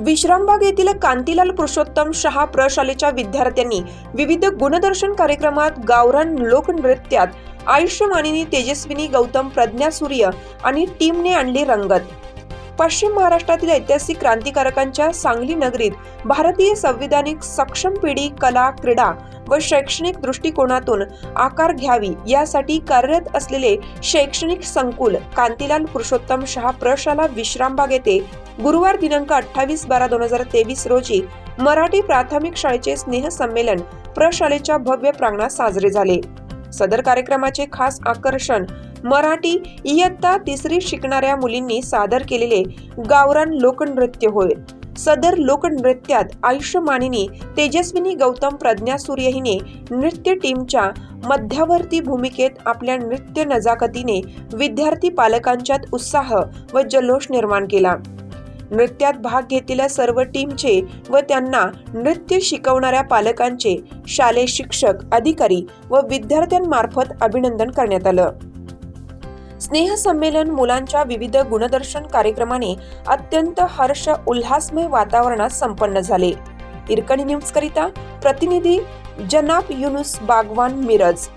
विश्रामबाग येथील कांतीलाल पुरुषोत्तम शाह प्रशालेच्या विद्यार्थ्यांनी विविध गुणदर्शन कार्यक्रमात गावरान लोकनृत्यात आयुष्यमानिनी तेजस्विनी गौतम प्रज्ञा सूर्य आणि टीमने आणली रंगत। पश्चिम महाराष्ट्रातील ऐतिहासिक क्रांतिकारकांच्या सांगली नगरीत भारतीय संविधानिक सक्षम पिढी कला, क्रीडा व शैक्षणिक दृष्टिकोनातून आकार घ्यावी यासाठी कार्यरत असलेले शैक्षणिक संकुल कांतीलाल पुरुषोत्तम शाह प्रशाला विश्रामबाग येथे गुरुवार दिनांक 28/12/2023 रोजी मराठी प्राथमिक शाळेचे स्नेह संमेलन प्रशालेच्या भव्य प्रांगणात साजरे झाले। सदर कार्यक्रमाचे खास आकर्षण मराठी इयत्ता 3री शिकणाऱ्या मुलींनी सादर केलेले गावरान लोकनृत्य होय। सदर लोकनृत्यात आयुष्यमानिनी तेजस्विनी गौतम प्रज्ञा सूर्य हिने नृत्य टीमच्या मध्यवर्ती भूमिकेत आपल्या नृत्य नजाकतीने विद्यार्थी पालकांच्यात उत्साह व जल्लोष निर्माण केला। नृत्यात भाग घेतलेल्या सर्व टीमचे व त्यांना नृत्य शिकवणाऱ्या पालकांचे शालेय शिक्षक, अधिकारी व विद्यार्थ्यांमार्फत अभिनंदन करण्यात आलं। स्नेह संमेलन मुलांच्या विविध गुणदर्शन कार्यक्रमाने अत्यंत हर्ष उल्हासमय वातावरणात संपन्न झाले। इरकणी न्यूज करिता प्रतिनिधी जनाब युनुस बागवान, मिरज।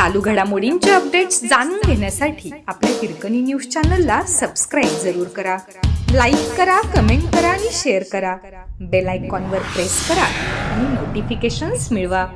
चालू घडामोडींचे अपडेट्स जाणून घेण्यासाठी आपल्या हिरकणी न्यूज चॅनलला सबस्क्राईब जरूर करा. लाईक करा, कमेंट करा आणि शेअर करा. बेल आयकॉनवर प्रेस करा आणि नोटिफिकेशन्स मिळवा.